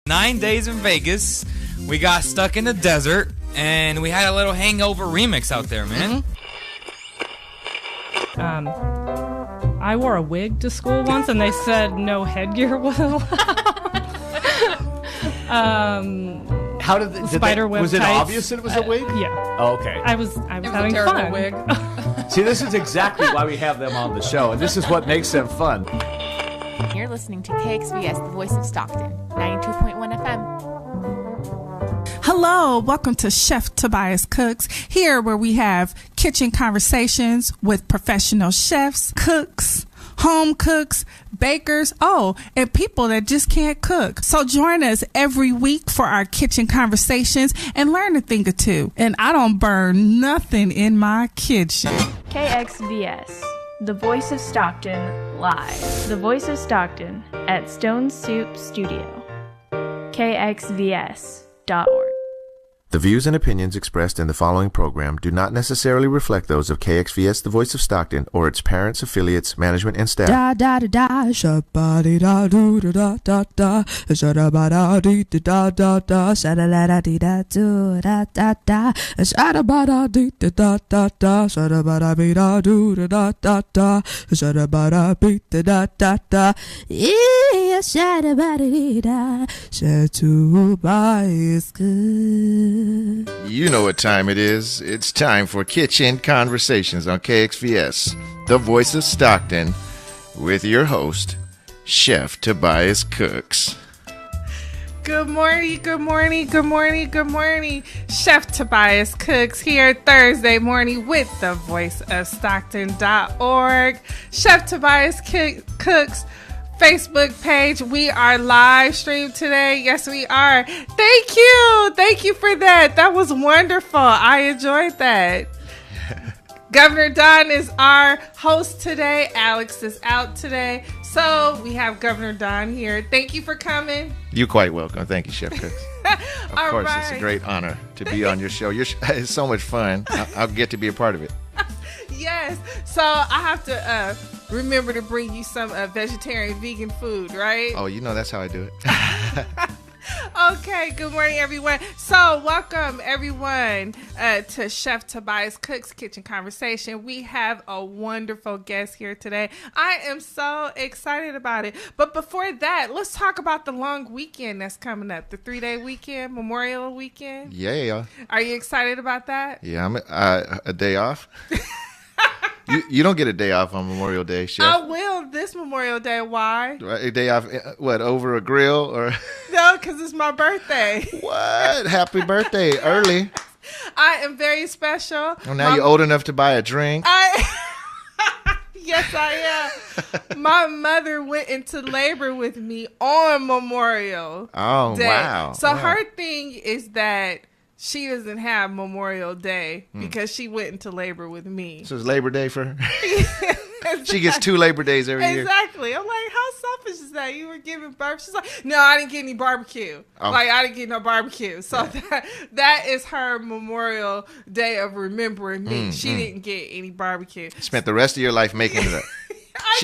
9 days in Vegas. We got stuck in the desert, and we had a little hangover remix out there, man. I wore a wig to school once, and they said no headgear was allowed. How did spider web was it tights. Obvious that it was a wig? Yeah. Oh, okay. I was having a terrible fun. wig. See, this is exactly why we have them on the show, and this is what makes them fun. You're listening to KXVS, the Voice of Stockton, 92.1 FM. Hello, welcome to Chef Tobias Cooks, here where we have kitchen conversations with professional chefs, cooks, home cooks, bakers, and people that just can't cook. So join us every week for our kitchen conversations and learn a thing or two. And I don't burn nothing in my kitchen. KXVS, the Voice of Stockton, live. The Voice of Stockton at Stone Soup Studio. KXVS.org. The views and opinions expressed in the following program do not necessarily reflect those of KXVS, the Voice of Stockton, or its parents, affiliates, management, and staff. Da da da da, shabba da do da da da, shabba da dee da da da, shabba da dee da do da da da, shabba da dee da da da, shabba da be da do da da da, shabba da be da da da, yeah, shabba dee da, to buy is good. You know what time it is. It's time for Kitchen Conversations on KXVS, the Voice of Stockton, with your host, Chef Tobias Cooks. Good morning, good morning, good morning, good morning. Chef Tobias Cooks here Thursday morning with the Voice of Stockton.org. Chef Tobias Cooks Facebook page. We are live streamed today. Yes, we are. Thank you. Thank you for that. That was wonderful. I enjoyed that. Governor Don is our host today. Alex is out today. So we have Governor Don here. Thank you for coming. You're quite welcome. Thank you, Chef Cooks. Of course, right. It's a great honor to be on your show. It's so much fun. I'll get to be a part of it. Yes. So I have to remember to bring you some vegetarian, vegan food, right? Oh, you know that's how I do it. Okay, good morning, everyone. So, welcome, everyone, to Chef Tobias Cooks Kitchen Conversation. We have a wonderful guest here today. I am so excited about it. But before that, let's talk about the long weekend that's coming up, the 3-day weekend, Memorial Weekend. Yeah. Are you excited about that? Yeah, I'm a day off. You don't get a day off on Memorial Day, Chef. I will this Memorial Day. Why? A day off, what, over a grill? Or No, because it's my birthday. What? Happy birthday, early. I am very special. Well, now you're old enough to buy a drink. Yes, I am. My mother went into labor with me on Memorial Day. Wow. So her thing is that she doesn't have Memorial Day because she went into labor with me. So it's Labor Day for her? She gets 2 Labor Days every year. Exactly. I'm like, how selfish is that? You were giving birth. She's like, no, I didn't get any barbecue. Oh. Like, I didn't get no barbecue. So that is her Memorial Day of remembering me. She didn't get any barbecue. Spent the rest of your life making it up.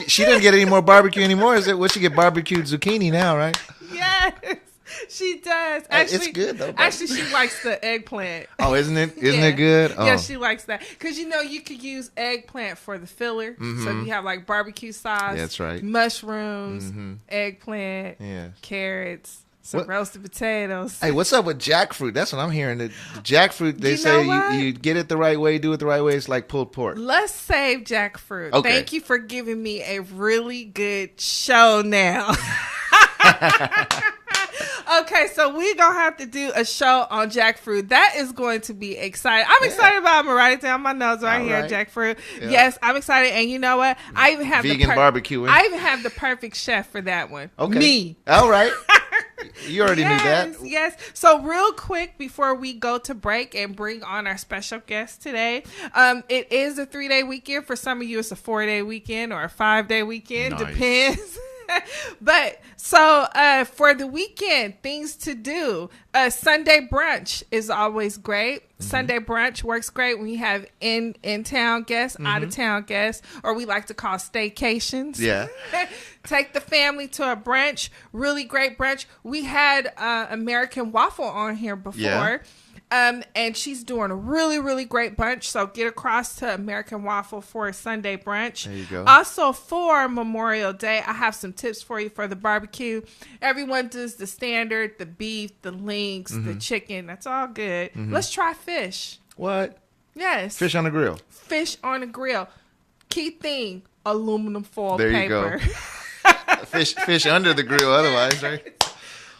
She doesn't get any more barbecue anymore. Is it? Well, she get barbecued zucchini now, right? Yes. She does. Actually, it's good though. Actually, she likes the eggplant. Oh, isn't it? Isn't it good? Oh. Yeah, she likes that because you could use eggplant for the filler. Mm-hmm. So you have like barbecue sauce. That's right. Mushrooms, eggplant, carrots, some roasted potatoes. Hey, what's up with jackfruit? That's what I'm hearing. The jackfruit. They say you get it the right way, do it the right way. It's like pulled pork. Let's save jackfruit. Okay. Thank you for giving me a really good show now. Okay, so we're going to have to do a show on jackfruit. That is going to be exciting. I'm excited about it. I'm going to write it down on my notes right here, jackfruit. Yeah. Yes, I'm excited. And you know what? I even have vegan barbecuing. I even have the perfect chef for that one. Okay. Me. All right. You already knew that. Yes. So real quick before we go to break and bring on our special guest today, it is a 3-day weekend. For some of you, it's a 4-day weekend or a 5-day weekend. Nice. Depends. But so for the weekend, things to do. Sunday brunch is always great. Sunday brunch works great when you have in-town guests, out-of-town guests, or we like to call staycations. Yeah. Take the family to a brunch. Really great brunch. We had American Waffle on here before. Yeah. And she's doing a really, really great brunch. So get across to American Waffle for a Sunday brunch. There you go. Also for Memorial Day, I have some tips for you for the barbecue. Everyone does the standard, the beef, the links, the chicken. That's all good. Let's try fish. What? Yes. Fish on the grill. Fish on the grill. Key thing, aluminum foil There paper. you go. Fish under the grill otherwise, right?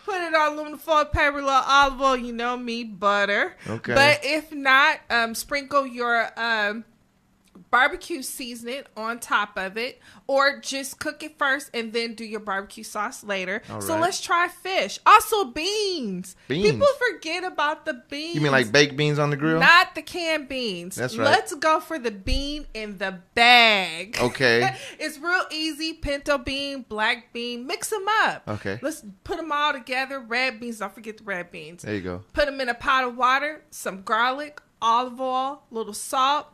Put it on aluminum foil paper, little olive oil, you know me, butter. Okay. But if not, sprinkle your barbecue seasoning on top of it, or just cook it first and then do your barbecue sauce later. All So right. let's try fish. Also beans. Beans. People forget about the beans. You mean like baked beans on the grill? Not the canned beans. That's right. Let's go for the bean in the bag. Okay. It's real easy. Pinto bean, black bean. Mix them up. Okay. Let's put them all together. Red beans. Don't forget the red beans. There you go. Put them in a pot of water. Some garlic, olive oil, little salt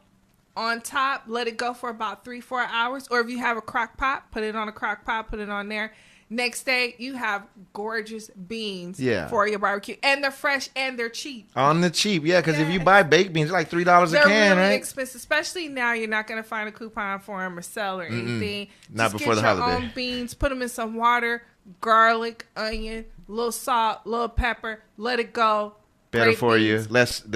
on top. Let it go for about 3-4 hours. Or if you have a crock pot, put it on a crock pot. Put it on there. Next day, you have gorgeous beans for your barbecue. And they're fresh and they're cheap. On the cheap, yeah, because if you buy baked beans, they're like $3 a They're can, really right? expensive, especially now. You're not going to find a coupon for them or sell or anything. Not Just before get the your holiday. own beans, put them in some water, garlic, onion, little salt, little pepper. Let it go. Better Great for beans. you. Less.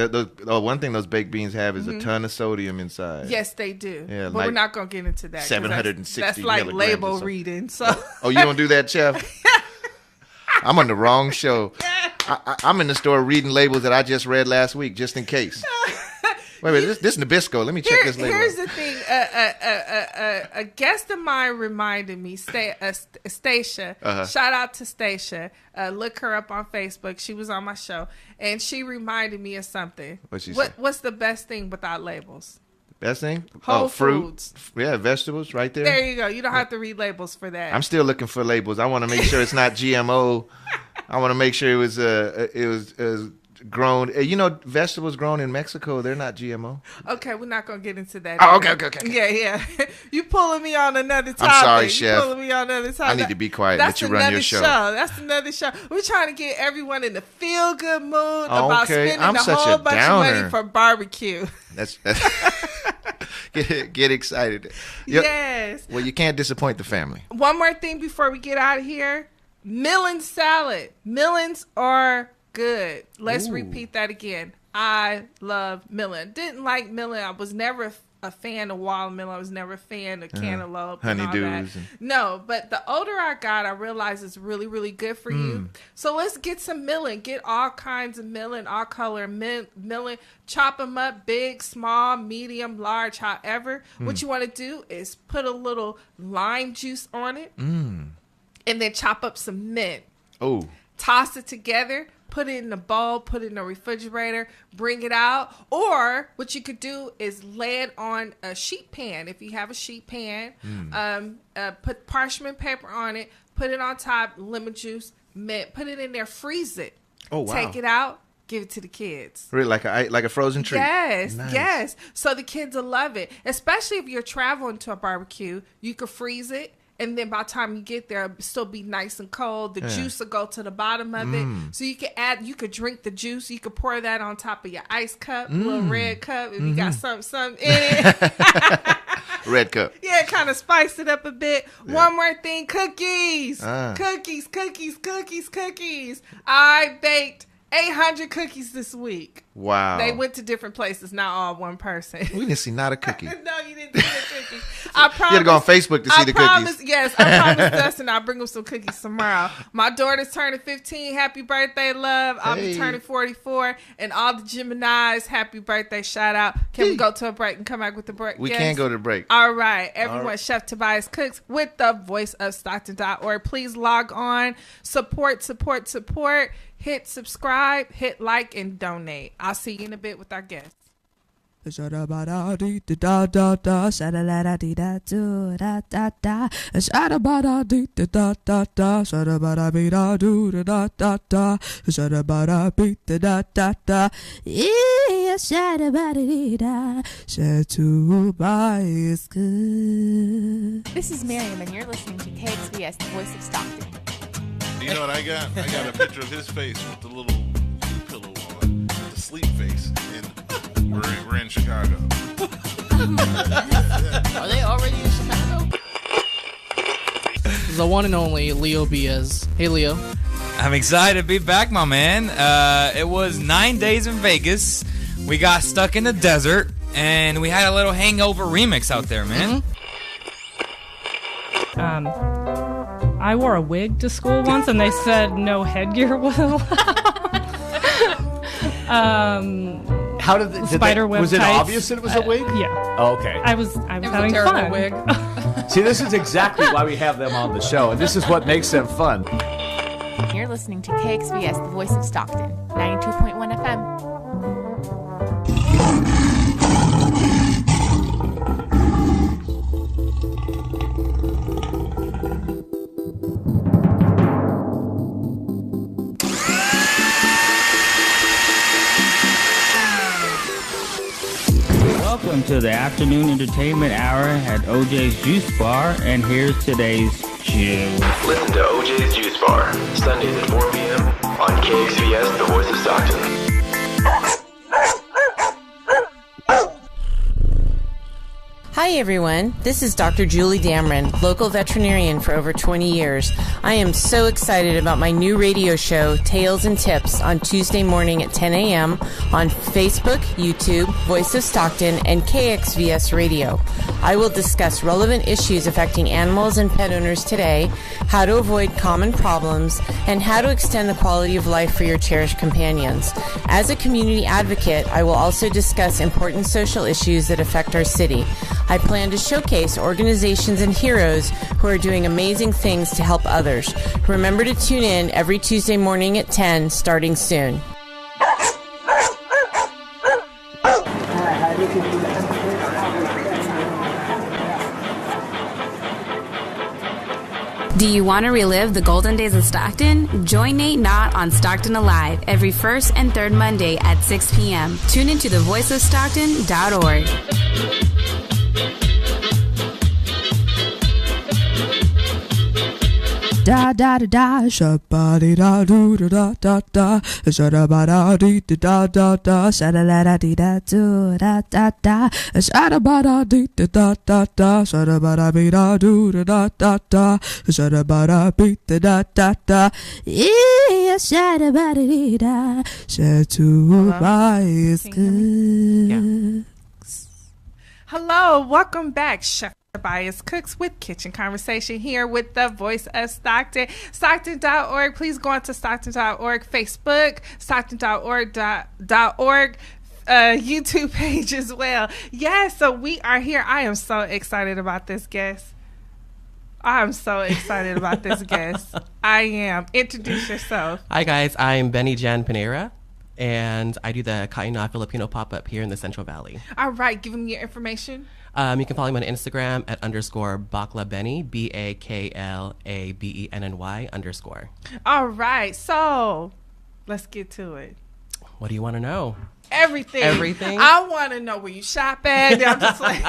One thing those baked beans have is a ton of sodium inside. Yes, they do. Yeah, but like we're not going to get into that. 'cause 760 That's like milligrams or label something. reading. So Oh, you don't do that, Chef? I'm on the wrong show. I'm in the store reading labels that I just read last week, just in case. Wait, this Nabisco. Let me check this label. Here's the thing. A guest of mine reminded me, Stacia. Shout out to Stacia. Look her up on Facebook. She was on my show. And she reminded me of something. What'd she say? What's the best thing without labels? Best thing? Whole fruit. foods. Yeah, vegetables right there. There you go. You don't have to read labels for that. I'm still looking for labels. I want to make sure it's not GMO. I want to make sure it was grown. You know, vegetables grown in Mexico, they're not GMO. Okay, we're not going to get into that. Oh, okay. Yeah. You pulling me on another topic. I'm sorry, You Chef. pulling me on another topic. I need to be quiet and That's let you run your show. That's another show. We're trying to get everyone in the feel-good mood about Okay, spending I'm a such whole a bunch downer. of money for barbecue. That's get excited. Yes. Well, you can't disappoint the family. One more thing before we get out of here. Melon salad. Melons are good. Let's repeat that again. I love melon. Didn't like melon. I was never a fan of watermelon. I was never a fan of cantaloupe. And all that. Honeydews. No, but the older I got, I realized it's really, really good for you. So let's get some melon. Get all kinds of melon, all color melon. Chop them up, big, small, medium, large, however. What you want to do is put a little lime juice on it. And then chop up some mint. Oh. Toss it together. Put it in a bowl, put it in the refrigerator, bring it out. Or what you could do is lay it on a sheet pan. If you have a sheet pan, put parchment paper on it, put it on top, lemon juice, mint, put it in there, freeze it. Oh, wow. Take it out, give it to the kids. Really, like a frozen treat. Yes, Nice. yes. So the kids will love it. Especially if you're traveling to a barbecue, you could freeze it. And then by the time you get there, it'll still be nice and cold. The juice will go to the bottom of it. So you could drink the juice. You could pour that on top of your ice cup, little red cup, if you got something in it. Red cup. Yeah, kind of spice it up a bit. Yeah. One more thing, cookies. Cookies. I baked 800 cookies this week. Wow. They went to different places, not all one person. We didn't see not a cookie. No, you didn't see the cookies. I promise. You had to go on Facebook to see the cookies. Yes, I promised Dustin I'll bring him some cookies tomorrow. My daughter's turning 15. Happy birthday, love. I'll be turning 44. And all the Geminis, happy birthday, shout out. Can we go to a break and come back with the break? We Yes? can go to break. All right. Everyone, All right. Chef Tobias cooks with the voice of Stockton.org. Please log on. Support. Hit subscribe, hit like, and donate. I'll see you in a bit with our guests. Shada-ba-da-dee-da-da-da-da, shada-la-da-dee-da-do-da-da-da, shada-ba-da-dee-da-da-da-da, shada-ba-da-bee-da-do-da-da-da-da, shada-ba-da-bee-da-da-da-da, yeah, shada-ba-da-dee-da, Tobias good. This is Miriam, and you're listening to KXVS, the voice of Stockton. You know what I got? I got a picture of his face with the little pillow on, the sleep face, and we're in Chicago. Are they already in Chicago? The one and only Leo Biaz. Hey, Leo. I'm excited to be back, my man. It was 9 days in Vegas. We got stuck in the desert, and we had a little hangover remix out there, man. I wore a wig to school once, and they said no headgear was allowed. How did Spider web was it tights. obvious that it was a wig? Yeah. Oh, okay. I was It was having a terrible fun. wig. See, this is exactly why we have them on the show, and this is what makes them fun. You're listening to KXVS, the voice of Stockton, 92.1 FM. Welcome to the afternoon entertainment hour at OJ's Juice Bar, and here's today's juice. Listen to OJ's Juice Bar, Sundays at 4 p.m. on KXVS, the voice of Stockton. Hi everyone, this is Dr. Julie Dameron, local veterinarian for over 20 years. I am so excited about my new radio show, Tales and Tips, on Tuesday morning at 10 a.m. on Facebook, YouTube, Voice of Stockton, and KXVS Radio. I will discuss relevant issues affecting animals and pet owners today, how to avoid common problems, and how to extend the quality of life for your cherished companions. As a community advocate, I will also discuss important social issues that affect our city. I plan to showcase organizations and heroes who are doing amazing things to help others. Remember to tune in every Tuesday morning at 10, starting soon. Do you want to relive the golden days of Stockton? Join Nate Knott on Stockton Alive every first and third Monday at 6 p.m. Tune into thevoiceofstockton.org. Da da da da, shabba da do da da da, shada da dee da da da, shada la dee da do da da da, shada da dee da da da, shada bee da do da da da, shada beat da da da, yeah, shada dee da, Tobias good. Hello, welcome back, Chef Tobias Cooks with Kitchen Conversation here with the voice of Stockton. Stockton.org. Please go on to Stockton.org, Facebook, Stockton.org, YouTube page as well. Yes, so we are here. I am so excited about this guest. I am. Introduce yourself. Hi, guys. I'm Benny Jan Pinera, and I do the Kaina Filipino pop-up here in the Central Valley. All right, give them your information. You can follow me on Instagram at _BaklaBenny, BAKLABENNY_. All right, so let's get to it. What do you want to know? Everything. I want to know where you shop at. I'm just like,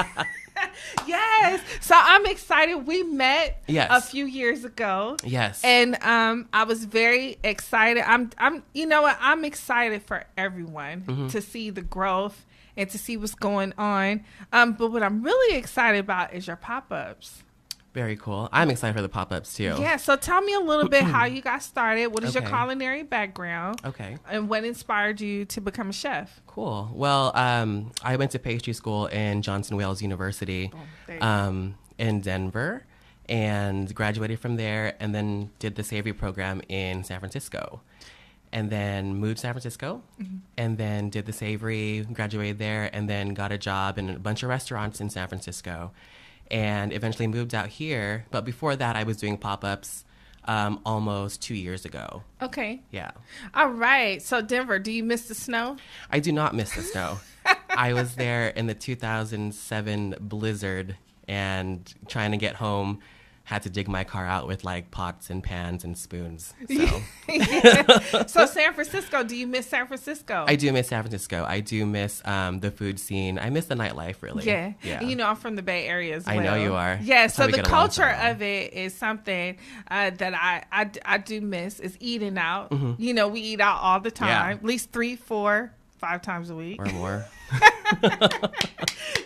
yes. So I'm excited. We met a few years ago. Yes. And I was very excited. I'm you know what? I'm excited for everyone to see the growth and to see what's going on. But what I'm really excited about is your pop-ups. Very cool. I'm excited for the pop-ups too. Yeah, so tell me a little bit how you got started. What is your culinary background? Okay. And what inspired you to become a chef? Cool. Well, I went to pastry school in Johnson Wales University in Denver and graduated from there, and then did the savory program in San Francisco. And then moved to San Francisco, and then did the savory, graduated there, and then got a job in a bunch of restaurants in San Francisco, and eventually moved out here. But before that, I was doing pop-ups almost 2 years ago. Okay. Yeah. All right. So Denver, do you miss the snow? I do not miss the snow. I was there in the 2007 blizzard and trying to get home. Had to dig my car out with like pots and pans and spoons. So, So San Francisco, do you miss San Francisco? I do miss San Francisco. I do miss the food scene. I miss the nightlife, really. Yeah. Yeah. And, I'm from the Bay Area as well. I know you are. Yeah. That's how So we the get along so culture well. of it is something that I do miss is eating out. Mhm. We eat out all the time, Yeah. at least 3, 4, 5 times a week. Or more.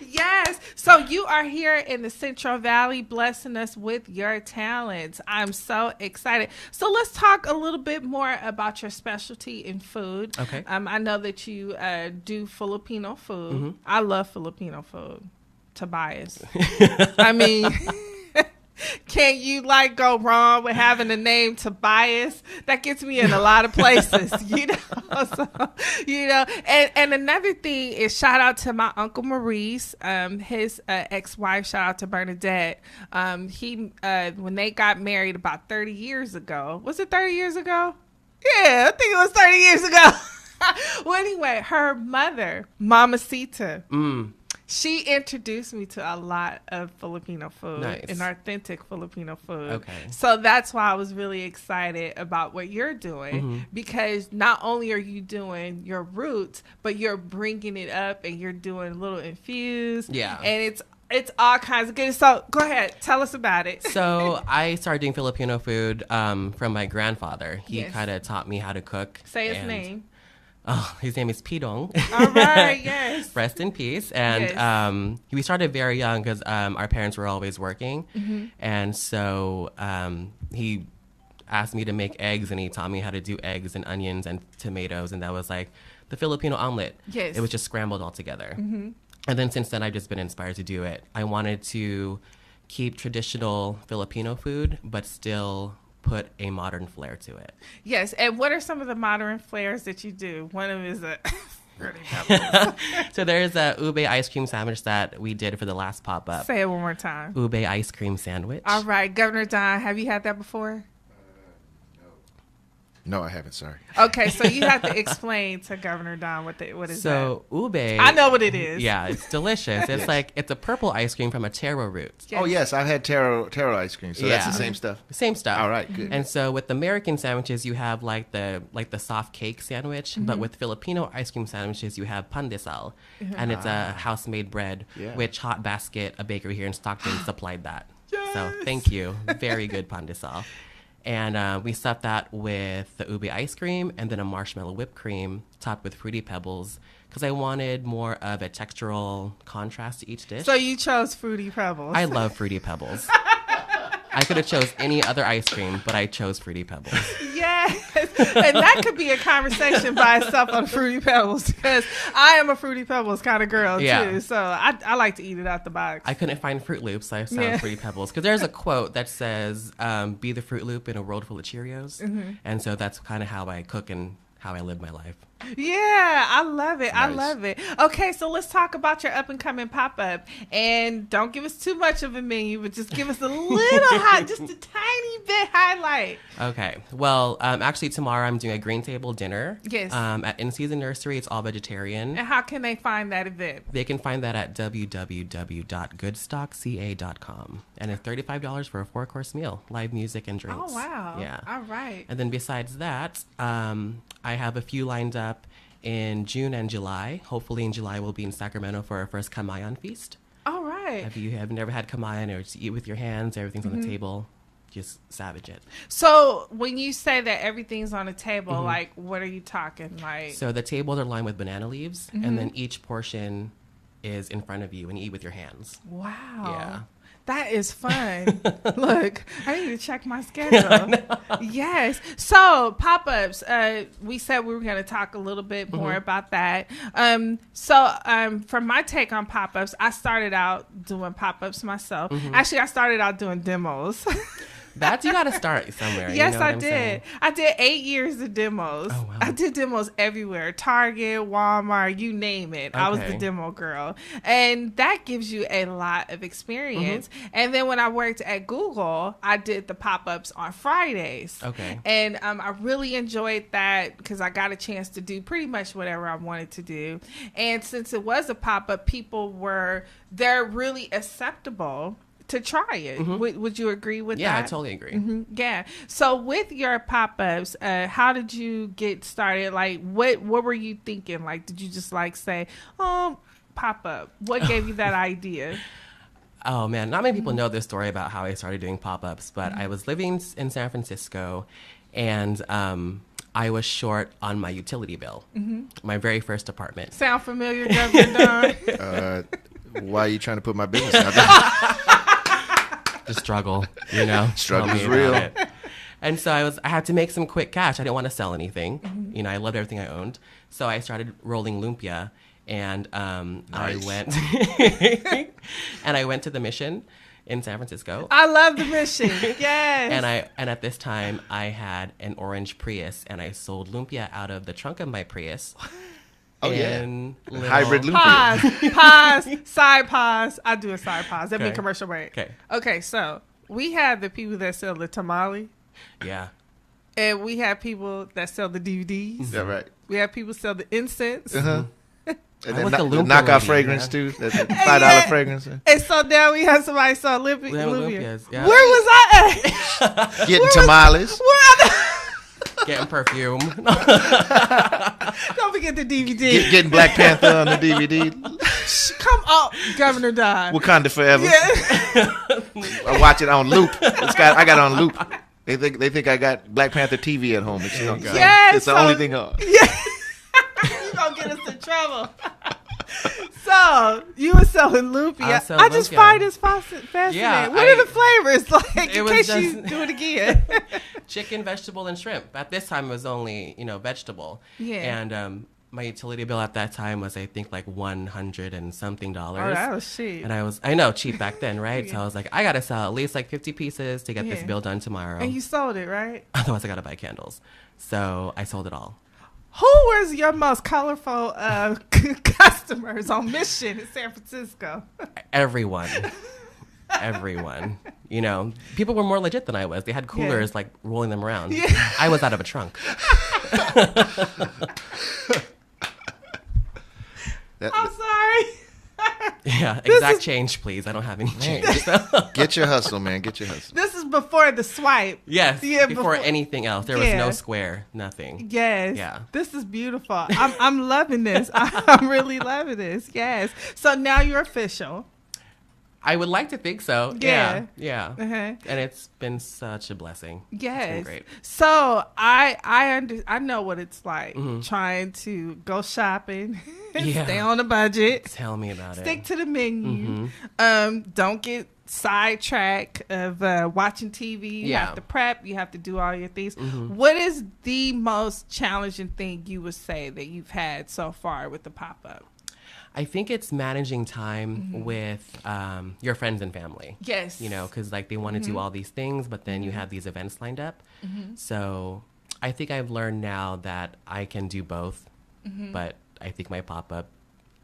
Yes. So you are here in the Central Valley blessing us with your talents. I'm so excited. So let's talk a little bit more about your specialty in food. Okay. I know that you do Filipino food. Mhm. I love Filipino food. Tobias. I mean, can't you go wrong with having the name Tobias? That gets me in a lot of places, So, and another thing is shout out to my Uncle Maurice, his ex-wife. Shout out to Bernadette. He when they got married about 30 years ago. Was it 30 years ago? Yeah, I think it was 30 years ago. Well, anyway, her mother, Mamacita. She introduced me to a lot of Filipino food and authentic Filipino food. Okay. So that's why I was really excited about what you're doing because not only are you doing your roots, but you're bringing it up and you're doing a little infused. Yeah. And it's all kinds of good. So go ahead. Tell us about it. So I started doing Filipino food from my grandfather. He Yes. kind of taught me how to cook. Say his name. Oh, his name is Pidong. All right, yes. Rest in peace. And we started very young because our parents were always working. Mhm. And so he asked me to make eggs, and he taught me how to do eggs and onions and tomatoes. And that was like the Filipino omelet. Yes. It was just scrambled all together. Mhm. And then since then, I've just been inspired to do it. I wanted to keep traditional Filipino food, but still put a modern flair to it. Yes. And what are some of the modern flares that you do? One of them is a... So there's a ube ice cream sandwich that we did for the last pop-up. Say it one more time. Ube ice cream sandwich. All right. Governor Don, have you had that before? No, I haven't. Sorry. Okay, so you have to explain to Governor Don what is So ube. I know what it is. Yeah, it's delicious. It's like it's a purple ice cream from a taro root. Oh yes, I've had taro ice cream. So that's the same stuff. Same stuff. All right, good. And so with American sandwiches, you have like the soft cake sandwich, but Mhm. with Filipino ice cream sandwiches, you have pandesal, and it's a house-made bread, Yeah. which Hot Basket, a bakery here in Stockton, supplied that. So thank you. Very good pandesal. And we stuffed that with the ube ice cream and then a marshmallow whipped cream topped with Fruity Pebbles because I wanted more of a textural contrast to each dish. So you chose Fruity Pebbles. I love Fruity Pebbles. I could have chose any other ice cream, but I chose Fruity Pebbles. Yes. And that could be a conversation by itself on Fruity Pebbles because I am a Fruity Pebbles kind of girl too. So I like to eat it out the box. I couldn't find Fruit Loops, so I found Fruity Pebbles. Because there's a quote that says, be the Fruit Loop in a world full of Cheerios. Mhm. And so that's kind of how I cook and how I live my life. Yeah, I love it. I Nice. love it. Okay, so let's talk about your up and coming pop up. And don't give us too much of a menu, but just give us a little just a tiny bit highlight. Okay. Well, actually, tomorrow I'm doing a green table dinner. Yes. At In Season Nursery. It's all vegetarian. And how can they find that event? They can find that at www.goodstockca.com. And it's $35 for a 4-course meal, live music and drinks. Oh, wow. Yeah. All right. And then besides that, I have a few lined up in June and July. Hopefully in July we'll be in Sacramento for our first Kamayan feast. All right. If you have never had Kamayan or just eat with your hands, everything's on Mhm. the table, just savage it. So when you say that everything's on the table, Mhm. like what are you talking? Like So the tables are lined with banana leaves, Mhm. and then each portion is in front of you and you eat with your hands. wow. Yeah. That is fun. Look, I need to check my schedule. Yes. So pop-ups, we said we were going to talk a little bit more Mhm. about that. From my take on pop-ups, I started out doing pop-ups myself. Mhm. Actually, I started out doing demos. You got to start somewhere. Yes, you know I what did. saying? I did 8 years of demos. Oh, wow. I did demos everywhere. Target, Walmart, you name it. I was the Okay. demo girl. And that gives you a lot of experience. And then when I worked at Google, I did the pop-ups on Fridays. Okay. And I really enjoyed that because I got a chance to do pretty much whatever I wanted to do. And since it was a pop-up, they're really acceptable to try it. Would you agree with that? Yeah, I totally agree. Yeah. So with your pop-ups, how did you get started? Like, what were you thinking? Like, did you just like say, oh, pop-up? What gave you that idea? Oh, man. Not many people know this story about how I started doing pop-ups, but I was living in San Francisco, and I was short on my utility bill. My very first apartment. Sound familiar, Governor Don? Why are you trying to put my business out there? The struggle, you know. Struggle Tell is me about real. it. And so I had to make some quick cash. I didn't want to sell anything. You know, I loved everything I owned. So I started rolling lumpia, and I went and I went to the Mission in San Francisco. I love the Mission. Yes. And at this time I had an orange Prius, and I sold lumpia out of the trunk of my Prius. Oh, and hybrid lumpia. Side pause. I do a side pause. That'd be a Okay. commercial break. Okay. Okay, so we have the people that sell the tamale. Yeah. And we have people that sell the DVDs. Yeah, right. We have people sell the incense. And I then was the the lumpia knockout lady, fragrance yeah. too. That's a $5 fragrance. And so now we have somebody sell lumpia. lumpias, yeah. Where was I at? Getting tamales. Getting perfume. Don't forget the DVD. Getting Black Panther on the DVD. Come on, Governor Don. Wakanda Forever. Yeah. I watch it on loop. I got it on loop. They think I got Black Panther TV at home. It's, Yes, it's the so- only thing on. Yeah. You're going to get us in trouble. So, you were selling lumpia. I just lumpia. find this fascinating. Yeah, What are the flavors? Like, It in was case just- you do it again. Chicken, vegetable, and shrimp. At this time, it was only, vegetable. Yeah. And my utility bill at that time was, I think, like $100 and something. Oh, that was cheap. And I know, cheap back then, right? So I was like, I got to sell at least like 50 pieces to get this Yeah. bill done tomorrow. And you sold it, right? Otherwise, I got to buy candles. So I sold it all. Who was your most colorful customers on Mission in San Francisco? Everyone. You know, people were more legit than I was. They had coolers, like, rolling them around. Yeah. I was out of a trunk. I'm sorry. Yeah, exact change, please. I don't have any change. Get your hustle, man. Get your hustle. This is before the swipe. Yes, Yeah, before anything else. There was Yeah. no square, nothing. Yes. Yeah. This is beautiful. I'm loving this. I'm really loving this. Yes. So now you're official. I would like to think so. Yeah. Yeah. Uh-huh. And it's been such a blessing. Yes. It's been great. So I know what it's like trying to go shopping, Yeah. stay on a budget, Tell me about stick it. to the menu. Don't get sidetracked of watching TV. You Yeah. have to prep. You have to do all your things. What is the most challenging thing you would say that you've had so far with the pop-up? I think it's managing time with your friends and family. Yes. You know, because like they want to do all these things, but then you have these events lined up. So I think I've learned now that I can do both, but I think my pop-up,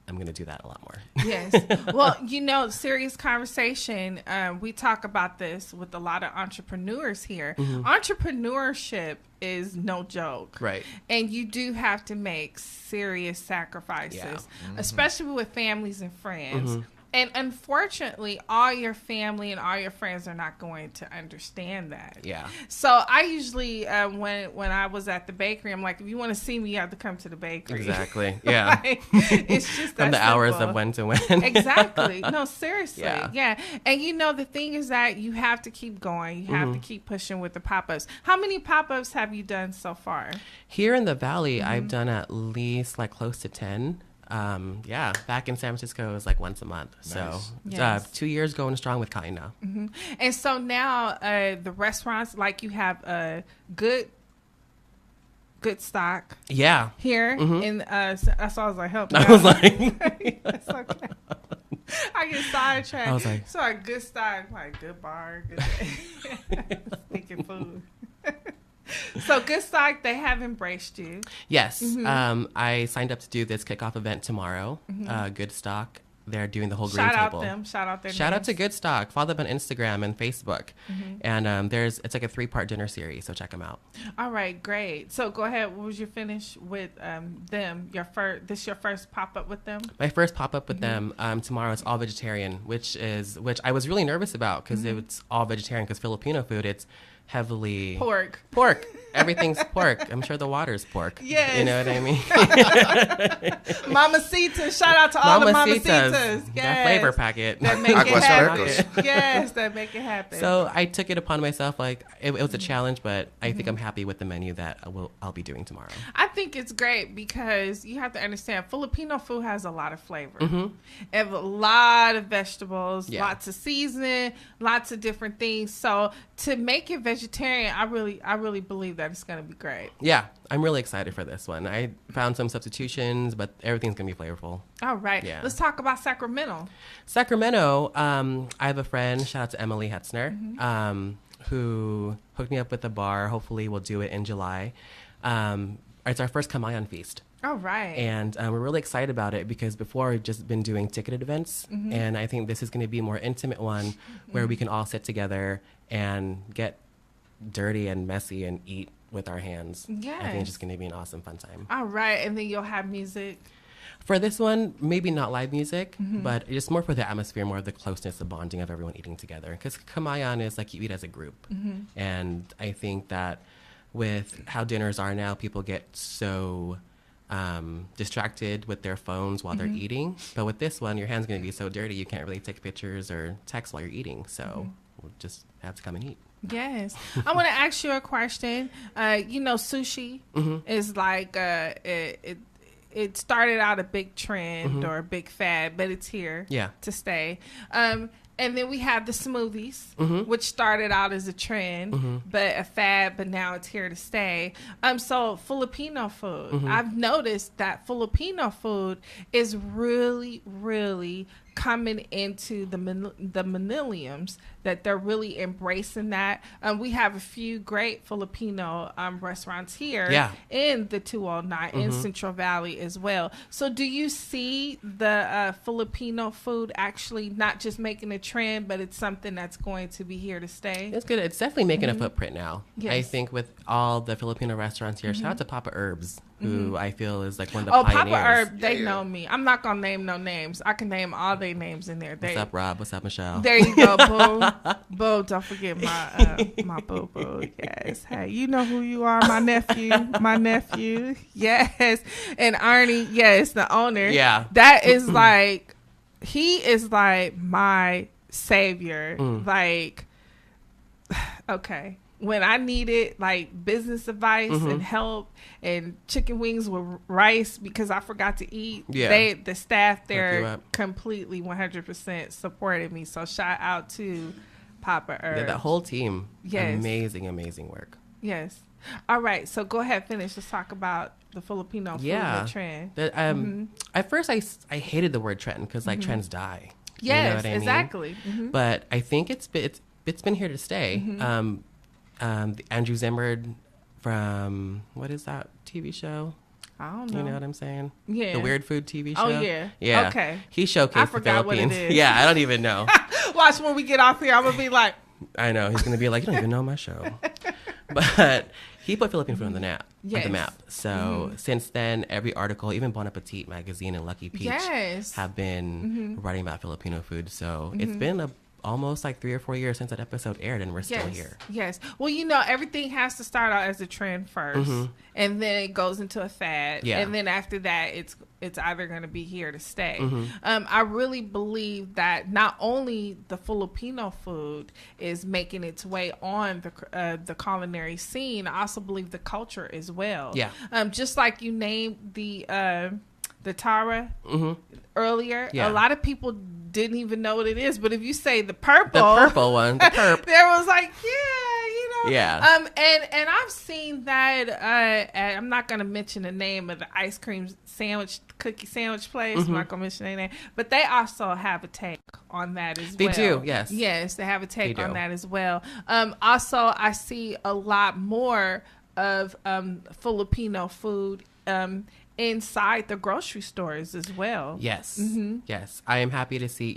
I'm going to do that a lot more. Yes. Well, serious conversation. We talk about this with a lot of entrepreneurs here. Entrepreneurship is no joke. Right. And you do have to make serious sacrifices, especially with families and friends. And unfortunately, all your family and all your friends are not going to understand that. Yeah. So I usually, when I was at the bakery, I'm like, if you want to see me, you have to come to the bakery. Exactly. Yeah. Like, it's just From that the hours simple. of when to when. Exactly. No, seriously. Yeah. Yeah. And the thing is that you have to keep going. You have to keep pushing with the pop-ups. How many pop-ups have you done so far? Here in the Valley, I've done at least like close to 10. Back in San Francisco, it was like once a month. Nice. So Yes. 2 years going strong with Kai now. And so now the restaurants, like you have a good stock Yeah. here. And that's why I was like, help me I out. was like, That's okay. I get sidetracked. I was like, so a good start, like good bar, good thinking food. So Good Stock, they have embraced you. Yes. Mm-hmm. I signed up to do this kickoff event tomorrow. Good Stock. They're doing the whole green Shout table. out them. Shout out their Shout names. out to Good Stock. Follow them on Instagram and Facebook. And it's like a 3-part dinner series, so check them out. All right, great. So go ahead. What was your finish with them? This your first pop up with them? My first pop up with them tomorrow. It's all vegetarian, which I was really nervous about because it's all vegetarian. Because Filipino food, it's heavily pork. Everything's pork. I'm sure the water's pork. Yes. You know what I mean? Mamacitas. Shout out to all the Mamacitas. Yes. That flavor packet. That make it happen. Yes, that make it happen. So I took it upon myself. Like it was a challenge, but I think I'm happy with the menu that I'll be doing tomorrow. I think it's great because you have to understand Filipino food has a lot of flavor. And a lot of vegetables, lots of seasoning, lots of different things. So to make it vegetarian, I really believe that it's going to be great. Yeah, I'm really excited for this one. I found some substitutions, but everything's going to be flavorful. All right. Yeah. Let's talk about Sacramento. I have a friend, shout out to Emily Hetzner, who hooked me up with a bar. Hopefully we'll do it in July. It's our first Kamayan feast. All right. And we're really excited about it because before we've just been doing ticketed events. And I think this is going to be a more intimate one where we can all sit together and get dirty and messy and eat with our hands. Yes. I think it's just going to be an awesome, fun time. All right. And then you'll have music. For this one, maybe not live music, but just more for the atmosphere, more of the closeness, the bonding of everyone eating together. Because Kamayan is like you eat as a group. And I think that with how dinners are now, people get so distracted with their phones while they're eating. But with this one, your hand's going to be so dirty, you can't really take pictures or text while you're eating. So we'll just have to come and eat. Yes. I want to ask you a question. Sushi is like, it started out a big trend or a big fad, but it's here to stay. And then we have the smoothies, which started out as a trend, but a fad, but now it's here to stay. So Filipino food, I've noticed that Filipino food is really, really coming into the millenniums, that they're really embracing that. We have a few great Filipino restaurants here in the 209 in Central Valley as well. So do you see the Filipino food actually not just making a trend, but it's something that's going to be here to stay? It's good. It's definitely making a footprint now. Yes. I think with all the Filipino restaurants here, shout out to Papa Herbs, who I feel is like one of the pioneers. Papa Herb, they know me. I'm not going to name no names. I can name all their names in there. What's up, Rob? What's up, Michelle? There you go, boo. Boo, don't forget my boo-boo. Yes. Hey, you know who you are, my nephew. Yes. And Arnie, yes, the owner. Yeah. That is like, he is like my savior. Like, okay. When I needed like business advice and help and chicken wings with rice because I forgot to eat, the staff there completely 100% supported me. So shout out to Papa Herb. Yeah, that whole team. Yes. Amazing work. Yes. All right. So go ahead, finish. Let's talk about the Filipino food trend. At first, I hated the word trend because like trends die. Yes, you know what I mean? exactly. But I think it's been here to stay. Andrew Zimmern from, what is that TV show? I don't know. You know what I'm saying? Yeah. The Weird Food TV show? Oh, yeah. Yeah. Okay. He showcased I forgot the Philippines. what it is. Yeah, I don't even know. Watch when we get off here. I'm going to be like. I know. He's going to be like, you don't even know my show. But he put Philippine food on the map. Yes. On the map. So since then, every article, even Bon Appetit magazine and Lucky Peach have been writing about Filipino food. So it's been almost like 3 or 4 years since that episode aired, and we're still here. Yes. Well, everything has to start out as a trend first, and then it goes into a fad, and then after that, it's either going to be here to stay. I really believe that not only the Filipino food is making its way on the culinary scene, I also believe the culture as well. Yeah. Just like you named the Tara earlier, a lot of people didn't even know what it is, but if you say the purple one, the perp, there was like, Yeah. And I've seen that. I'm not gonna mention the name of the ice cream cookie sandwich place. I'm not gonna mention their name, but they also have a take on that as They well. do, yes. Yes, they have a take on that as well. Also, I see a lot more of Filipino food inside the grocery stores as well. Yes. Yes. I am happy to see.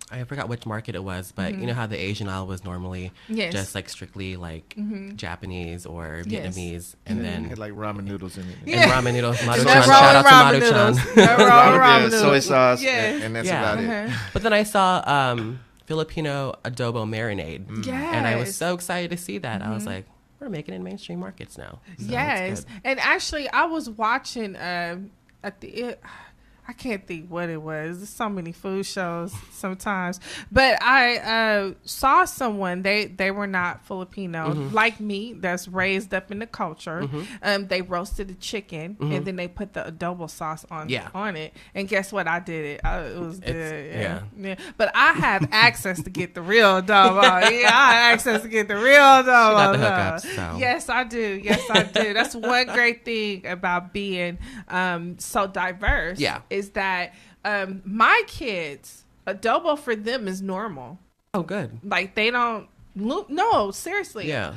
I forgot which market it was, but you know how the Asian aisle was normally just like strictly like Japanese or Vietnamese, and then Had like ramen noodles in it. and ramen noodles. Maruchan, shout out to Maruchan. Soy sauce, and that's about it. But then I saw Filipino adobo marinade, and I was so excited to see that. I was like, we're making it in mainstream markets now. So And actually, I was watching I can't think what it was. There's so many food shows sometimes. But I saw someone, they were not Filipino, like me, that's raised up in the culture. They roasted the chicken, and then they put the adobo sauce on it. And guess what? I did it. It was good. Yeah. But I have access to get the real adobo. I have access to get the real adobo. She got the hookups, so. Yes, I do. That's one great thing about being so diverse. Yeah. Is that my kids, adobo for them is normal. Oh, good. Like they don't. No, seriously. Yeah.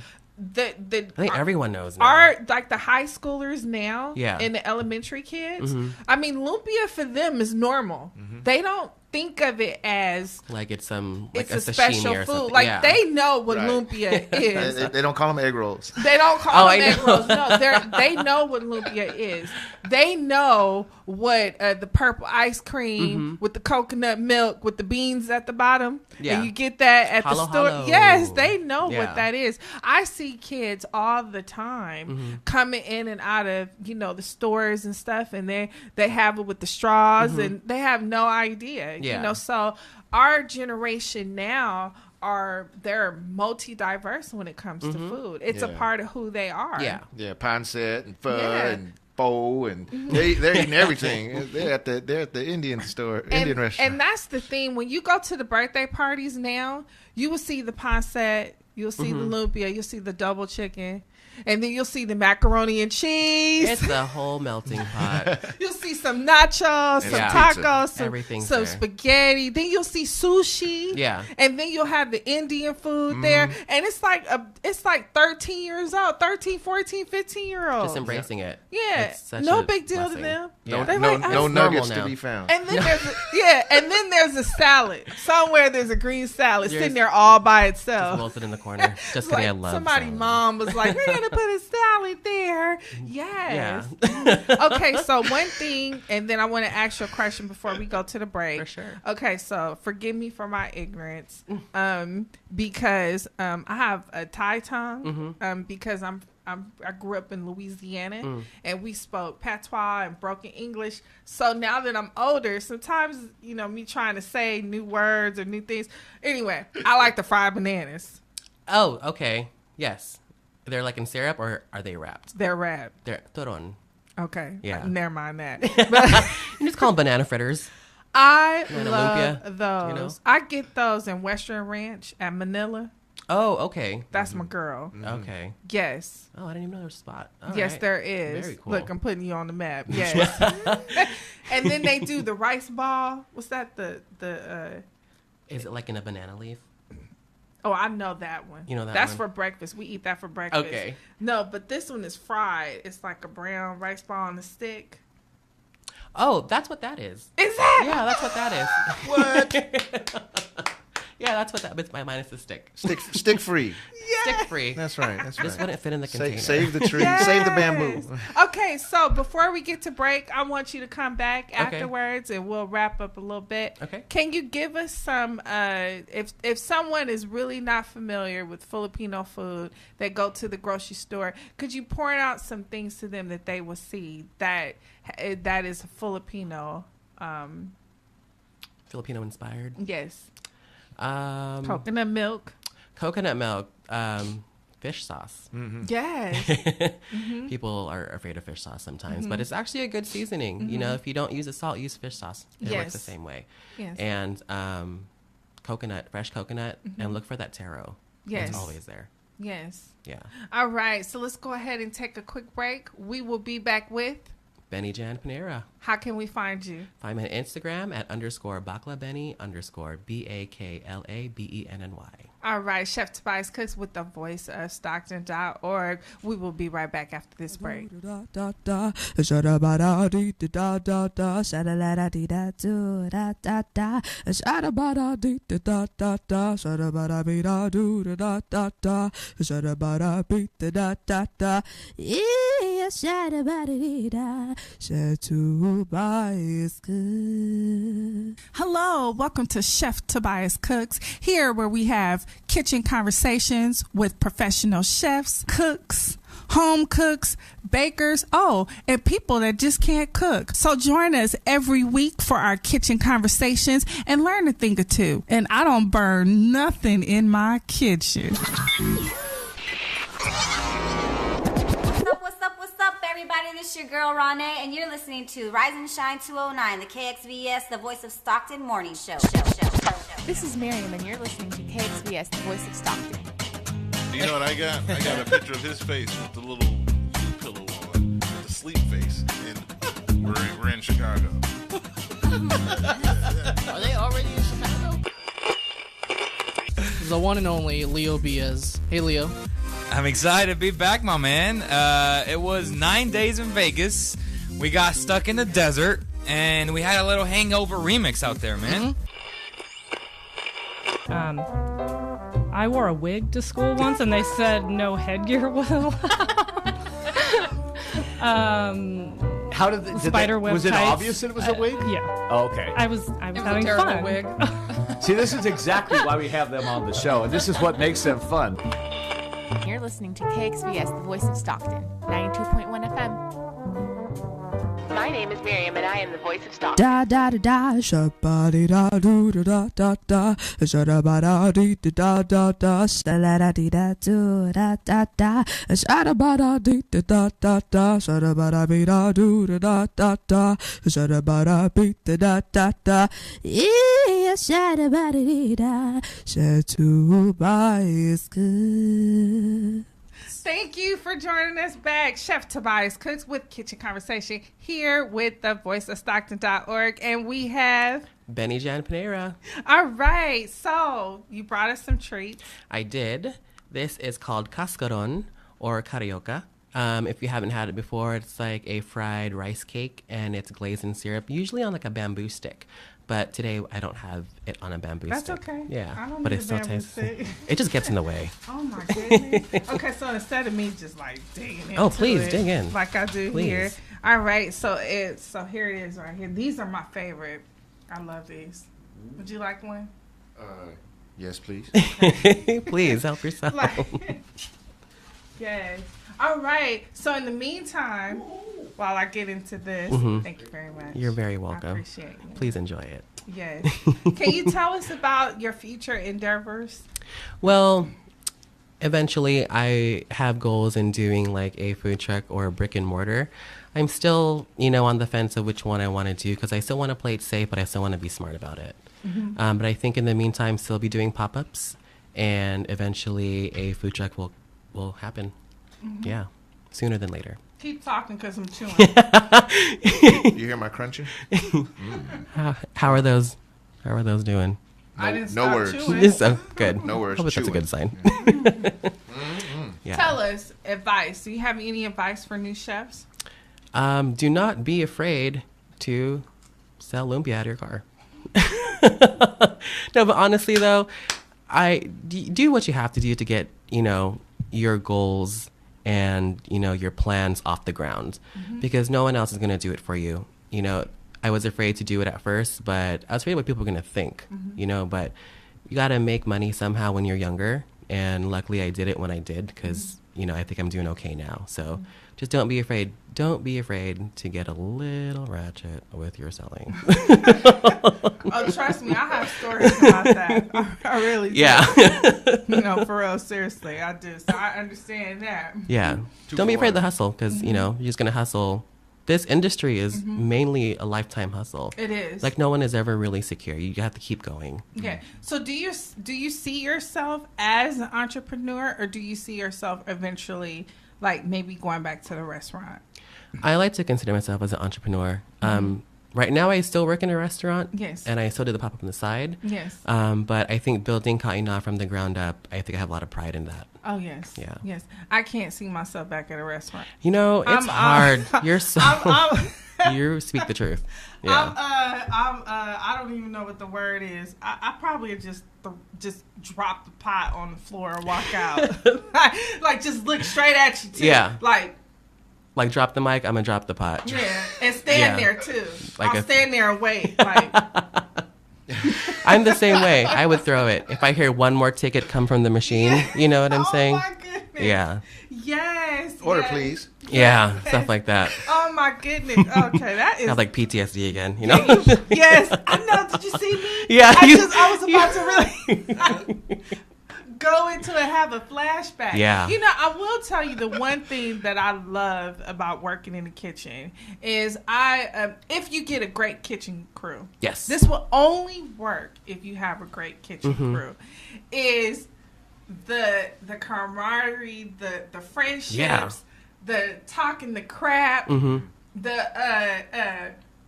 I think everyone knows now. Like the high schoolers now. Yeah. And the elementary kids. I mean, lumpia for them is normal. They don't think of it as like it's some it's like a sashimi special or food. something. Like they know what lumpia is. They don't call them egg rolls. They don't call them egg rolls. No, they know what lumpia is. They know what the purple ice cream with the coconut milk with the beans at the bottom. Yeah. And you get that at the store. Halo. Yes, they know Yeah. what that is. I see kids all the time coming in and out of, the stores and stuff, and they have it with the straws and they have no idea. Yeah. So our generation now they're multi-diverse when it comes to food. It's a part of who they are. Yeah. Yeah, pancit and pho and pho, and they're eating everything. They're at the Indian store, Indian restaurant. And that's the thing. When you go to the birthday parties now, you will see the pancit, you'll see the lumpia, you'll see the double chicken, and then you'll see the macaroni and cheese. It's a whole melting pot. You'll see some nachos, some tacos, some spaghetti. Then you'll see sushi. Yeah. And then you'll have the Indian food there. And it's like 13 years old, 13, 14, 15-year-olds. Just embracing it. Yeah. It's such No a big deal blessing. to them. Yeah. No nuggets to be found. And then there's a salad. Somewhere there's a green salad sitting there all by itself. Just wilted in the corner. Just kidding, I love somebody's salad. mom was like, we're going to put a salad there. Yes. Yeah. Okay, so one thing, and then I want to ask you a question before we go to the break. For sure. Okay, so forgive me for my ignorance, because I have a Thai tongue, because I grew up in Louisiana, and we spoke patois and broken English. So now that I'm older, sometimes, me trying to say new words or new things. Anyway, I like to fry bananas. Oh, okay. Yes. They're like in syrup, or are they wrapped? They're wrapped. They're turon. Okay. Yeah. Never mind that. You just call them banana fritters. I Banana love lumpia, those. I get those in Western Ranch at Manila. Oh, okay. That's my girl. Okay. Yes. Oh, I didn't even know there was a spot. All yes, right. there is. Very cool. Look, I'm putting you on the map. Yes. And then they do the rice ball. What's that? Is it like in a banana leaf? Oh, I know that one. You know that That's one? for breakfast. We eat that for breakfast. Okay. No, but this one is fried. It's like a brown rice ball on a stick. Oh, that's what that is. Is that? Yeah, that's what that is. What? Yeah, that's what that. But my minus the stick. Stick free. Yeah. Stick free. That's right. This wouldn't fit in the container. Save the tree. Save the bamboo. Okay, so before we get to break, I want you to come back afterwards, and we'll wrap up a little bit. Okay. Can you give us some? If someone is really not familiar with Filipino food, they go to the grocery store. Could you point out some things to them that they will see that is Filipino? Filipino inspired. Yes. Coconut milk, fish sauce. Yes. People are afraid of fish sauce sometimes, but it's actually a good seasoning. You know, if you don't use the salt, use fish sauce. It works the same way. Yes. And fresh coconut, and look for that taro. Yes. It's always there. Yes. Yeah. All right. So let's go ahead and take a quick break. We will be back with Benny Jan Panera. How can we find you? Find me on Instagram at _BaklaBenny _BAKLABENNY. All right. Chef Tobias cooks with the voice of Stockton.org. We will be right back after this break. Hello, welcome to Chef Tobias Cooks, here where we have kitchen conversations with professional chefs, cooks, home cooks, bakers, and people that just can't cook. So join us every week for our kitchen conversations and learn a thing or two. And I don't burn nothing in my kitchen. What's up, everybody? This is your girl, Ronne, and you're listening to Rise and Shine 209, the KXVS, the Voice of Stockton morning show. This is Miriam, and you're listening to KXVS, the Voice of Stockton. You know what I got? I got a picture of his face with the little pillow on, the sleep face, and we're in Chicago. Are they already in Chicago? The one and only Leo Biaz. Hey, Leo. I'm excited to be back, my man. It was 9 days in Vegas. We got stuck in the desert, and we had a little hangover remix out there, man. I wore a wig to school once, and they said no headgear was allowed. How did Spiderweb was it tights. Obvious that it was a wig? Yeah. Oh, okay. I was having fun. Wig. See, this is exactly why we have them on the show, and this is what makes them fun. You're listening to KXVS, the Voice of Stockton, 92.1 FM. My name is Miriam, and I am the voice of Stockton. Da da da da, shabadi da do da da da, shabada dee da da da, shabada dee da do da da da, shabada dee da da da, shabada be da do da da da, shabada beat da da da, yeah, shabada dee da, to buy is good. Thank you for joining us back. Chef Tobias cooks with Kitchen Conversation here with the voice of Stockton.org. And we have Benny Jan Panera. All right. So you brought us some treats. I did. This is called cascaron or carioca. If you haven't had it before, it's like a fried rice cake and it's glazed in syrup, usually on like a bamboo stick. But today I don't have it on a bamboo stick. That's okay. Yeah, I don't but need it a still bamboo tastes. stick. It just gets in the way. Oh my goodness. Okay, so instead of me just like digging into please it dig in. like I do Please. here. All right, so here it is right here. These are my favorite. I love these. Would you like one? Yes, please. Please help yourself. Yes. All right. So in the meantime, while I get into this, thank you very much. You're very welcome. I appreciate it. Please enjoy it. Yes. Can you tell us about your future endeavors? Well, eventually I have goals in doing like a food truck or a brick and mortar. I'm still, on the fence of which one I want to do because I still want to play it safe, but I still want to be smart about it. But I think in the meantime, still be doing pop-ups, and eventually a food truck will happen. Yeah, sooner than later. Keep talking because I'm chewing. You hear my crunching? How are those? How are those doing? I didn't no stop words. chewing. So good. No words. Hope that's a chewing. good sign. Yeah. Tell us advice. Do you have any advice for new chefs? Do not be afraid to sell lumpia out of your car. No, but honestly though, do what you have to do to get, your goals and, your plans off the ground, because no one else is going to do it for you. I was afraid to do it at first, but I was afraid what people were going to think, but you got to make money somehow when you're younger. And luckily I did it when I did, because, I think I'm doing okay now. So just don't be afraid. Don't be afraid to get a little ratchet with your selling. Oh, trust me, I have stories about that. I really do. Yeah. For real, seriously, I do. So I understand that. Yeah. Don't be afraid of the hustle, because, you're just going to hustle this industry is mainly a lifetime hustle. It is. Like, no one is ever really secure. You have to keep going. Okay. So do you see yourself as an entrepreneur, or do you see yourself eventually, like, maybe going back to the restaurant? I like to consider myself as an entrepreneur. Right now, I still work in a restaurant. Yes. And I still do the pop-up on the side. Yes. But I think building Ka'ina from the ground up, I think I have a lot of pride in that. Oh, yes. Yeah. Yes. I can't see myself back at a restaurant. You know, it's hard. You're so... you speak the truth. Yeah. I don't even know what the word is. I probably just drop the pot on the floor and walk out. like, just look straight at you, too. Yeah. Like, drop the mic, I'm going to drop the pot. Yeah, and stand there, too. Like I'll stand there and wait. Like... I'm the same way. I would throw it. If I hear one more ticket come from the machine, you know what I'm saying? Oh, my goodness. Yeah. Yes. Order, please. Yeah, stuff like that. Oh, my goodness. Okay, that is... I have, like, PTSD again, you know? Yes, I know. Did you see me? Yeah. I was about to really... go into it, have a flashback. Yeah. You know, I will tell you the one thing that I love about working in the kitchen is if you get a great kitchen crew. Yes. This will only work if you have a great kitchen crew. Is the camaraderie, the friendships, the talking the crap, the why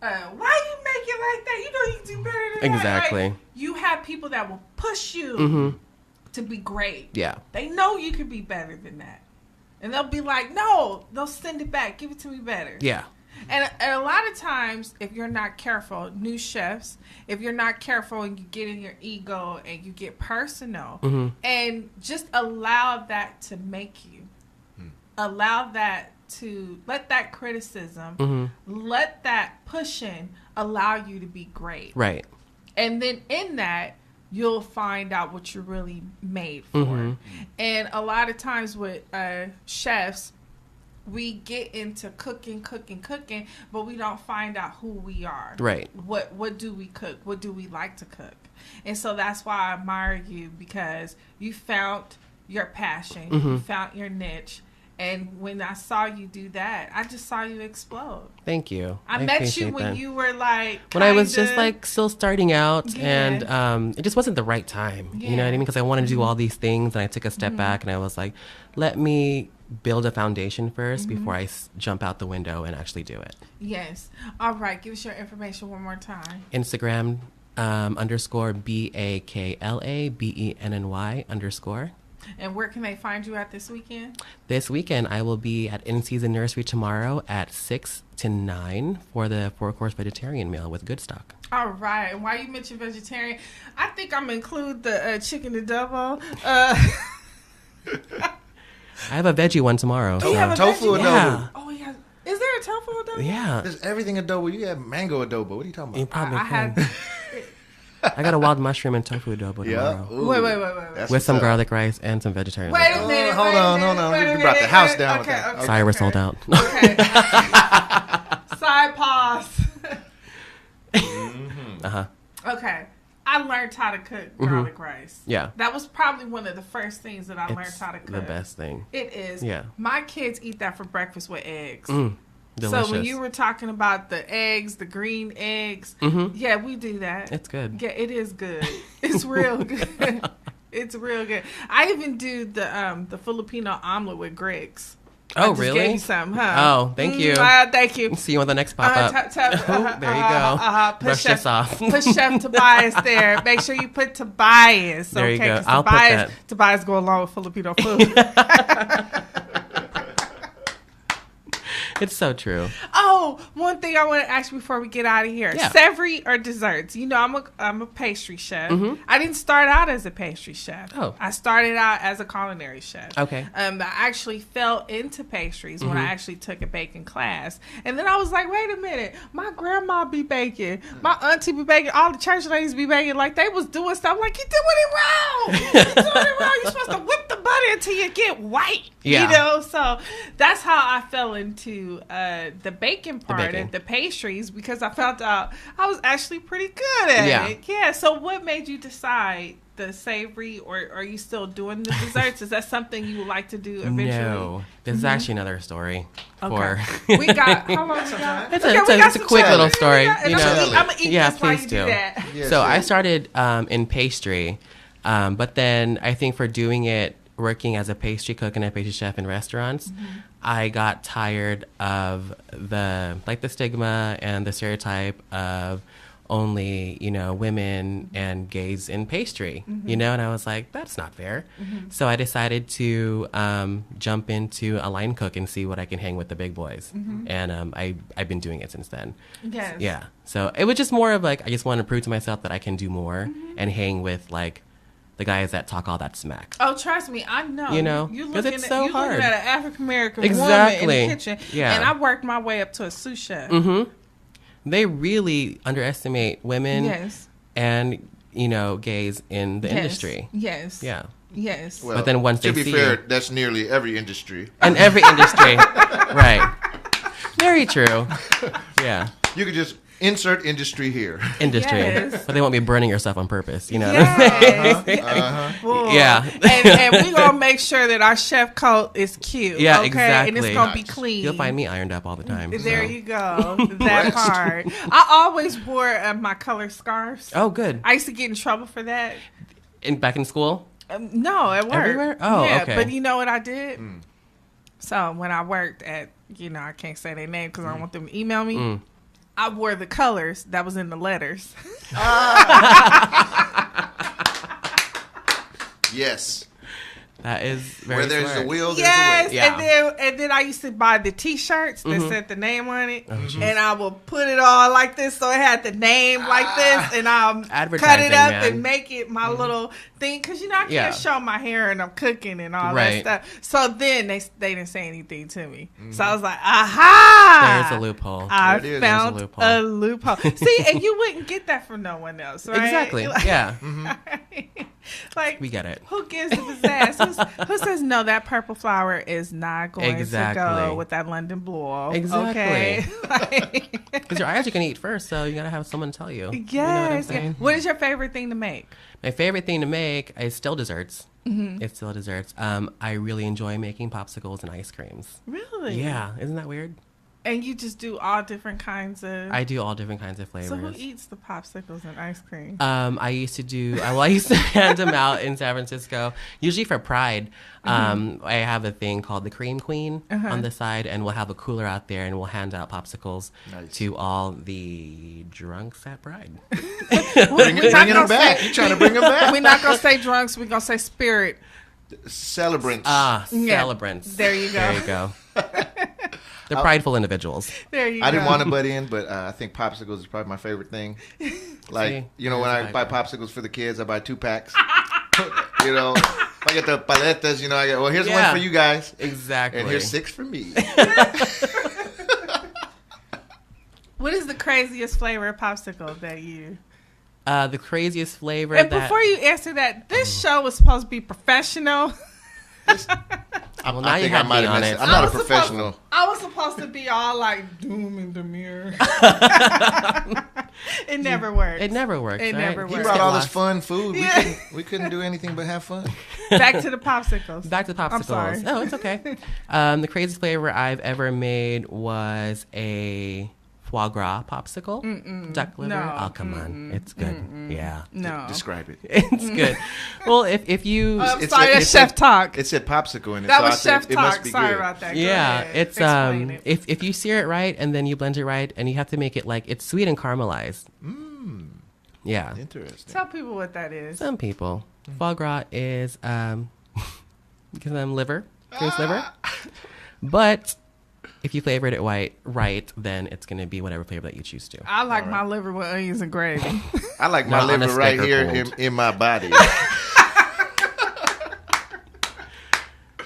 you make it like that? You know you can do better than exactly. that. Right? You have people that will push you to be great. Yeah. They know you could be better than that. And they'll be like, no, they'll send it back. Give it to me better. Yeah. And a lot of times, if you're not careful, new chefs, if you're not careful and you get in your ego and you get personal and just allow that to make you, allow that to, let that criticism, let that pushing allow you to be great. Right. And then in that, you'll find out what you're really made for. And a lot of times with chefs, we get into cooking, but we don't find out who we are. Right. What do we cook? What do we like to cook? And so that's why I admire you, because you found your passion, you found your niche. And when I saw you do that, I just saw you explode. Thank you. I met you when you were like... When I was just like still starting out and it just wasn't the right time. You know what I mean? Because I wanted to do all these things and I took a step back and I was like, let me build a foundation first before I jump out the window and actually do it. Yes. All right. Give us your information one more time. Instagram _BAKLABENNY_ And where can they find you at this weekend? This weekend, I will be at In Season Nursery tomorrow at 6 to 9 for the 4-course vegetarian meal with good stock. All right. And while you mentioned vegetarian, I think I'm going to include the chicken adobo. I have a veggie one tomorrow. Tofu adobo. Yeah. Oh, yeah. Is there a tofu adobo? Yeah. There's everything adobo. You have mango adobo. What are you talking about? You probably can. I got a wild mushroom and tofu adobo tomorrow. Wait. With some garlic rice and some vegetarian. Wait a minute. Hold on. We brought the house down with that. Okay. Sorry, we're sold out. Okay. Side pause. Okay. I learned how to cook garlic rice. Yeah. That was probably one of the first things that I learned how to cook. The best thing. It is. Yeah. My kids eat that for breakfast with eggs. Delicious. So when you were talking about the eggs, the green eggs, yeah, we do that. It's good. Yeah, it is good. It's real good. It's real good. I even do the Filipino omelet with Greg's. Oh, I just really? gave you some, huh? Oh, thank you. Thank you. See you on the next pop-up. There you go. Brush this off. Put Chef Tobias there. Make sure you put Tobias. There you go. I'll put that. Tobias go along with Filipino food. It's so true. Oh, one thing I want to ask you before we get out of here. Yeah. Savory or desserts? You know, I'm a pastry chef. I didn't start out as a pastry chef. Oh. I started out as a culinary chef. Okay. I actually fell into pastries when I actually took a baking class. And then I was like, wait a minute. My grandma be baking. My auntie be baking. All the church ladies be baking. Like, they was doing stuff like, you're doing it wrong. You're doing it wrong. You're supposed to whip the butter until you get white. Yeah. You know? So that's how I fell into the baking part and the pastries, because I found out I was actually pretty good at it. Yeah. So what made you decide the savory, or are you still doing the desserts? Is that something you would like to do eventually? No, this is actually another story. Okay. We got, how long we got? It's a quick little story. You know, I'm going to eat this while please you do. that. Yes, So yes. I started in pastry, but then I think for doing it, working as a pastry cook and a pastry chef in restaurants, I got tired of the stigma and the stereotype of only, women and gays in pastry, and I was like, that's not fair. So I decided to jump into a line cook and see what I can hang with the big boys. And I've been doing it since then. Yes. Yeah. So it was just more of like, I just want to prove to myself that I can do more and hang with like the guys that talk all that smack. Oh, trust me, I know. You 'cause it's so hard. Looking at an African American Exactly. woman in the kitchen. Yeah. And I worked my way up to a sous chef. They really underestimate women Yes. and, gays in the industry. Yes. Yeah. Yes. Well, But then once to they be see fair, you- that's nearly every industry. And every industry. Right. Very true. Yeah. You could just insert industry here. Industry. Yes. But they won't be burning your stuff on purpose. You know Yes. what I'm saying? Boy. Yeah. And we're going to make sure that our chef coat is cute. Yeah, okay? exactly. And it's going to be clean. You'll find me ironed up all the time. There so. you go. That part. I always wore my color scarves. Oh, good. I used to get in trouble for that. Back in school? No, at work. Everywhere? Oh, yeah, okay. But you know what I did? So when I worked at, I can't say their name because I don't want them to email me. I wore the colors that was in the letters. Yes. That is very Where there's smart. a will, there's Yes, a way. Yeah. and then I used to buy the T-shirts that said the name on it, jeez. and I will put it all like this, so it had the name like this, and I'll cut it Advertising, up man. and make it my little thing, because I can't Yeah. show my hair and I'm cooking and all Right. that stuff. So then they didn't say anything to me, so I was like, aha! There's a loophole. I There it is. found There's a a loophole. See, and you wouldn't get that from no one else, right? Exactly. Like- Yeah. Like, We get it. who gives the pizzazz? Who says no? That purple flower is not going to Exactly. go with that London blue. Exactly. Okay. Because your eyes are going to eat first, so you got to have someone tell you. You know what I'm Yes. saying? What is your favorite thing to make? My favorite thing to make is still desserts. Mm-hmm. It's still desserts. I really enjoy making popsicles and ice creams. Really? Yeah. Isn't that weird? And you just do all different kinds of. I do all different kinds of flavors. So who eats the popsicles and ice cream? I used to hand them out in San Francisco, usually for Pride. I have a thing called the Cream Queen on the side, and we'll have a cooler out there, and we'll hand out popsicles to all the drunks at Pride. Bringing them back. You're trying to bring them back. We're not gonna say drunks. We're gonna say spirit. Celebrants. Celebrants. There you go. There you go. The prideful individuals. There you go. I didn't want to butt in, but I think popsicles is probably my favorite thing. Like, See? when I buy popsicles for the kids, I buy 2 packs. If I get the paletas, I get, well, here's one for you guys. Exactly. And here's 6 for me. What is the craziest flavor of popsicle that you? The craziest flavor. And before you answer that, this show was supposed to be professional. Well, now I you think have I might me have on messed it. it. I'm not a professional. I was supposed to be all like doom and demure. It never works. It never works. It right? never He works. brought all this fun food. Yeah. We couldn't do anything but have fun. Back to the popsicles. Back to popsicles. I'm sorry. Oh, it's okay. The craziest flavor I've ever made was a foie gras popsicle. Duck liver. No. Oh, come on. It's good. Yeah. No. Describe it. It's good. Well, if you... I'm sorry, that's chef talk. It said popsicle in it. That so was I said chef it talk. must be Sorry good. about that. Go Yeah, ahead. it's Explain it. if you sear it right and then you blend it right and you have to make it like it's sweet and caramelized. Yeah. Interesting. Tell people what that is. Some people. Foie gras is because I'm liver, goose liver. But if you flavored it right, then it's going to be whatever flavor that you choose to. I like my liver with onions and gravy. I like my Not on a liver right sticker here cold. in my body.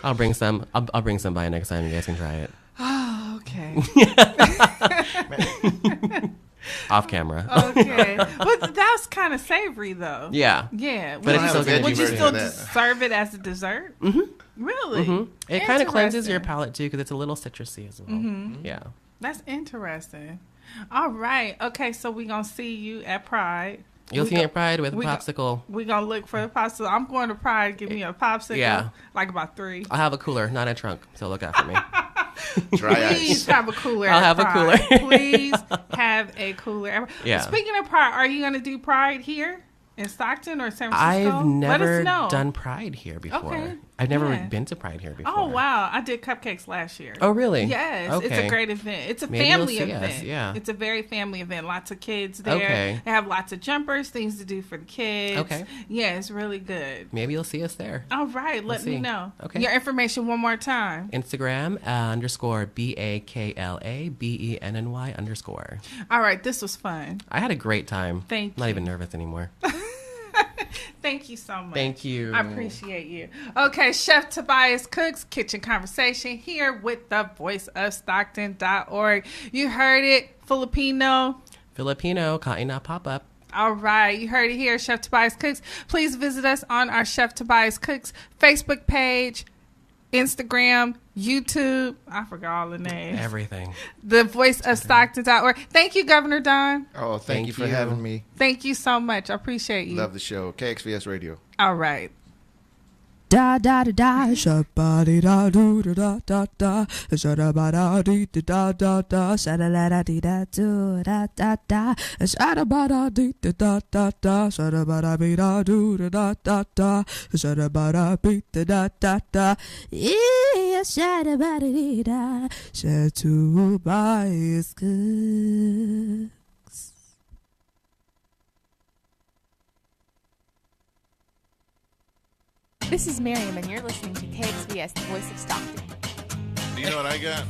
I'll bring some. I'll bring some by next time. You guys can try it. Oh, okay. Off camera. Okay. But that's kind of savory, though. Yeah. Yeah. But it's still good. Would you version still of that. just serve it as a dessert? Really? It kind of cleanses your Interesting. palate too because it's a little citrusy as well. Yeah. That's interesting. All right. Okay, so we're going to see you at Pride. You'll see me at Pride with a popsicle. We're going to look for the popsicle. I'm going to Pride. Give me a popsicle. Yeah. Like about 3. I'll have a cooler, not a trunk, so look out for me. Please have a cooler. I'll have a cooler. Please have a cooler. Yeah. Speaking of Pride, are you going to do Pride here in Stockton or San Francisco? I've never done Pride here before. Okay. I've never been to Pride here before. Oh, wow. I did cupcakes last year. Oh, really? Yes. Okay. It's a great event. It's a Maybe family you'll see event. us, yeah. It's a very family event. Lots of kids there. Okay. They have lots of jumpers, things to do for the kids. Okay. Yeah, it's really good. Maybe you'll see us there. All right. Let me see. know. Okay. Your information one more time. Instagram _ BAKLABENNY _ All right. This was fun. I had a great time. Thank you. Not even nervous anymore. Thank you so much. Thank you. I appreciate you. Okay, Chef Tobias Cooks, Kitchen Conversation here with the Voice of Stockton.org. You heard it, Filipino, Kaina pop-up. All right, you heard it here, Chef Tobias Cooks. Please visit us on our Chef Tobias Cooks Facebook page, Instagram, YouTube. I forgot all the names. Everything. The Voice of Stockton.org. Thank you, Governor Don. Oh, thank you for having me. Thank you so much. I appreciate you. Love the show. KXVS Radio. All right. Da da da da, shabba da do da da da, shada da dee da da da, shada da dee da do da da da, shada da dee da da da, shada da be da do da da da, shada da be da da da, yeah, shada da dee da, shada to buy is good. This is Miriam, and you're listening to KXVS, the Voice of Stockton. Do you know what I got?